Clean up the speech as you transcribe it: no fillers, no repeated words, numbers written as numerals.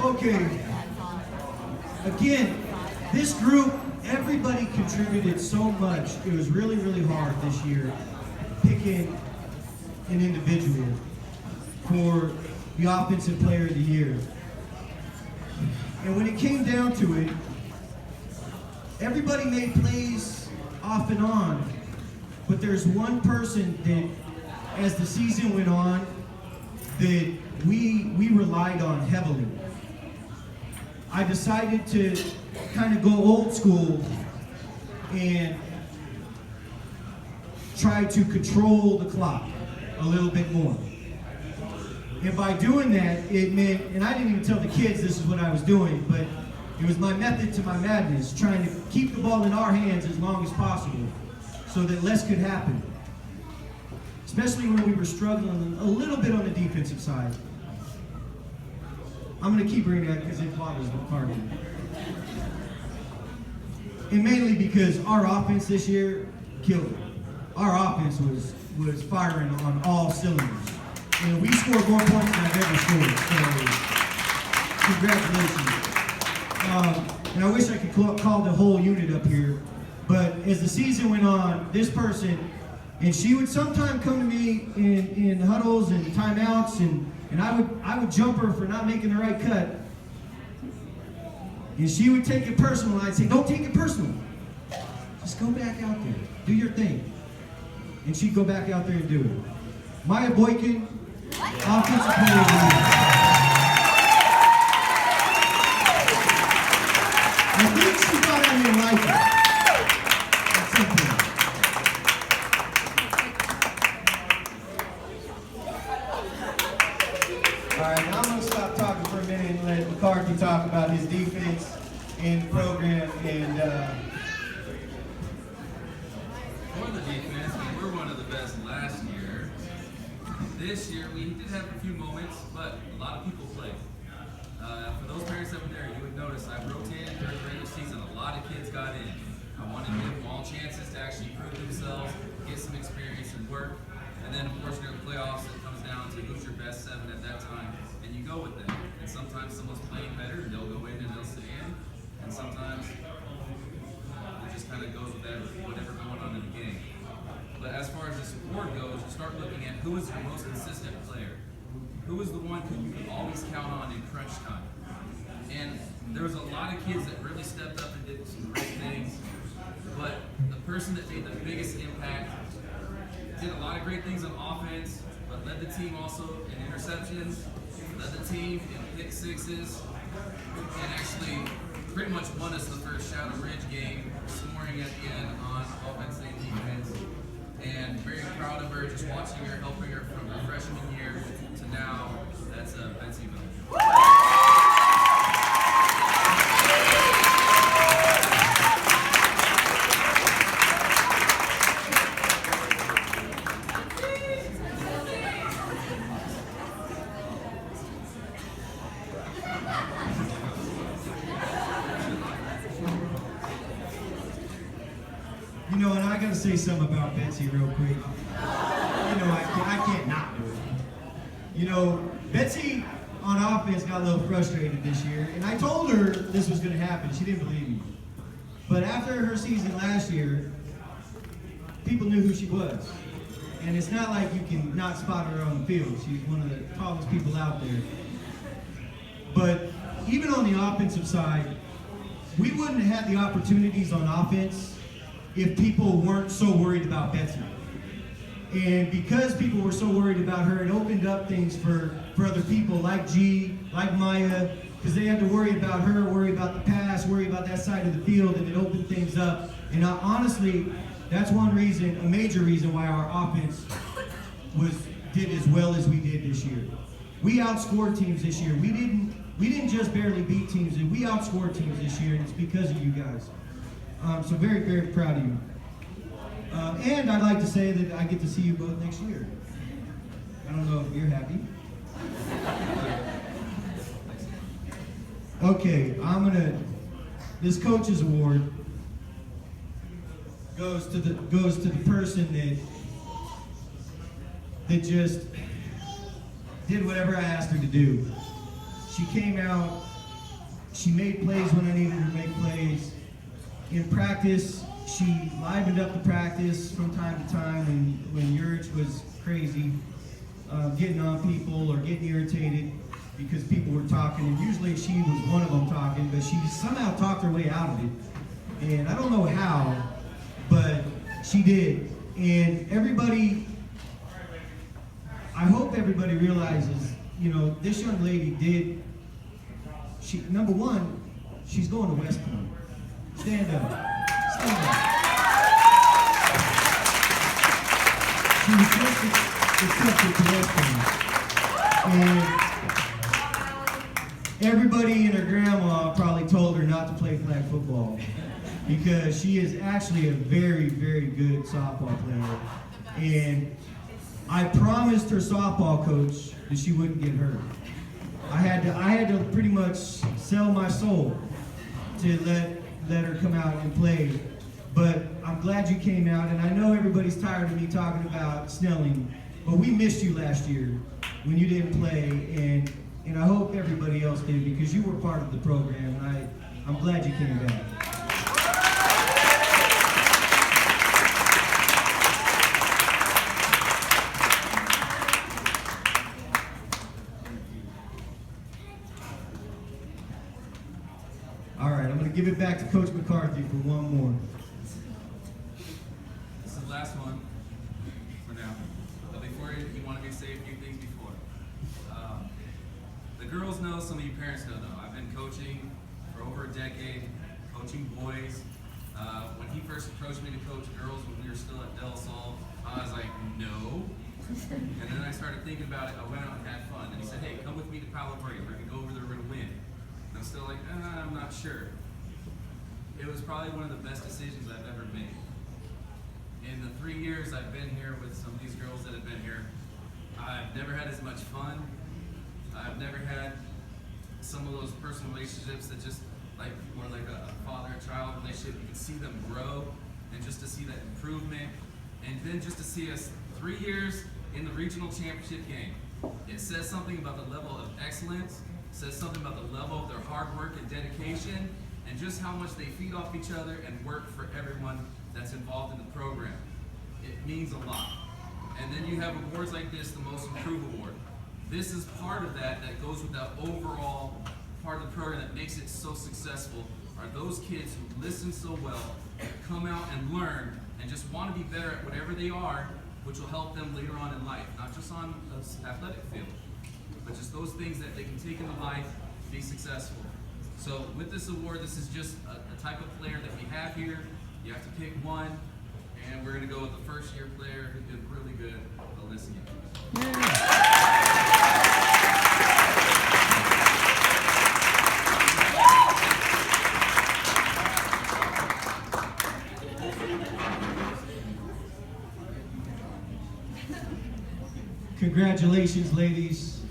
Okay. Again, this group, everybody contributed so much. It was really, really hard this year picking an individual for the Offensive Player of the Year. And when it came down to it, everybody made plays off and on, but there's one person that, as the season went on, that we relied on heavily. I decided to kind of go old school and try to control the clock a little bit more. And by doing that, it meant, and I didn't even tell the kids this is what I was doing, but it was my method to my madness, trying to keep the ball in our hands as long as possible so that less could happen. Especially when we were struggling a little bit on the defensive side. I'm going to keep bringing that because it bothers the party. And mainly because our offense this year killed it. Our offense was firing on all cylinders. And we scored more points than I've ever scored. So, congratulations. And I wish I could call the whole unit up here. But as the season went on, this person, and she would sometimes come to me in huddles and timeouts, and I would jump her for not making the right cut. And she would take it personal, and I'd say, don't take it personal. Just go back out there. Do your thing. And she'd go back out there and do it. Maya Boykin, Offensive Player of the Year. I think she thought I didn't like it. At some point. All right, now I'm going to stop talking for a minute and let McCarthy talk about his defense and program and For the defense, we were one of the best last year. This year, we did have a few moments, but a lot of people played. For those parents that were there, you would notice I rotated during the regular season. A lot of kids got in. I wanted to give them all chances to actually prove themselves, get some experience and work. And then, of course, during the playoffs, it comes down to who's your best seven at that time, and you go with them. And sometimes someone's playing better, and they'll go in and they'll stay in. And sometimes it just kind of goes with whatever going on in the game. But as far as the support goes, you start looking at who is your most consistent player. Who is the one who you can always count on in crunch time? And there was a lot of kids that really stepped up and did some great things. But the person that made the biggest impact did a lot of great things on offense, but led the team also in interceptions, led the team in pick sixes, and actually pretty much won us the first Shadow Ridge game, scoring at the end on offense and defense. And very proud of her, just watching her, helping her from her freshman year to now. That's Betsy Ville. you know, and I got to say something about Betsy real quick. You know, I can't not do it. You know, Betsy on offense got a little frustrated this year, and I told her this was going to happen. She didn't believe me. But after her season last year, people knew who she was. And it's not like you can not spot her on the field. She's one of the tallest people out there. But even on the offensive side, we wouldn't have had the opportunities on offense if people weren't so worried about Betsy. And because people were so worried about her, it opened up things for other people like G, like Maya, because they had to worry about her, worry about the pass, worry about that side of the field, and it opened things up. And honestly, that's one reason, a major reason why our offense did as well as we did this year. We outscored teams this year. We didn't just barely beat teams, we outscored teams this year, and it's because of you guys. So very, very proud of you. And I'd like to say that I get to see you both next year. I don't know if you're happy. Okay, this coach's award goes to the person that just did whatever I asked her to do. She came out She made plays when I needed her to make plays. In practice, she livened up the practice from time to time when Yurich was crazy, getting on people or getting irritated because people were talking. And usually she was one of them talking, but she somehow talked her way out of it. And I don't know how, but she did. And everybody, I hope everybody realizes, you know, this young lady did, number one, she's going to West Point. Stand up. Stand up. She was just accepted to West Point. And everybody and her grandma probably told her not to play flag football because she is actually a very, very good softball player. And I promised her softball coach that she wouldn't get hurt. I had to pretty much sell my soul to let her come out and play. But I'm glad you came out, and I know everybody's tired of me talking about Snelling, but we missed you last year when you didn't play, and I hope everybody else did because you were part of the program, and I'm glad you came back. All right, I'm going to give it back to Coach McCarthy for one more. This is the last one for now. But before you want to say a few things before. The girls know, some of you parents don't know. I've been coaching for over a decade, coaching boys. When he first approached me to coach girls when we were still at Del Sol, I was like, no. And then I started thinking about it. I went out and had fun. And he said, hey, come with me to Palo Verde. We're going to go over there, we're going to win. And I'm still like, I'm not sure. It was probably one of the best decisions I've ever made. In the 3 years I've been here with some of these girls that have been here, I've never had as much fun. I've never had some of those personal relationships that just like more like a father-child relationship. You can see them grow, and just to see that improvement, and then just to see us 3 years in the regional championship game. It says something about the level of excellence, says something about the level of their hard work and dedication, and just how much they feed off each other and work for everyone that's involved in the program. It means a lot. And then you have awards like this, the Most Improved Award. This is part of that goes with that overall part of the program that makes it so successful, are those kids who listen so well, come out and learn, and just want to be better at whatever they are, which will help them later on in life, not just on the athletic field, but just those things that they can take into life, be successful. So with this award, this is just a type of player that we have here. You have to pick one, and we're going to go with the first-year player who did really good, Alyssa. Congratulations, ladies.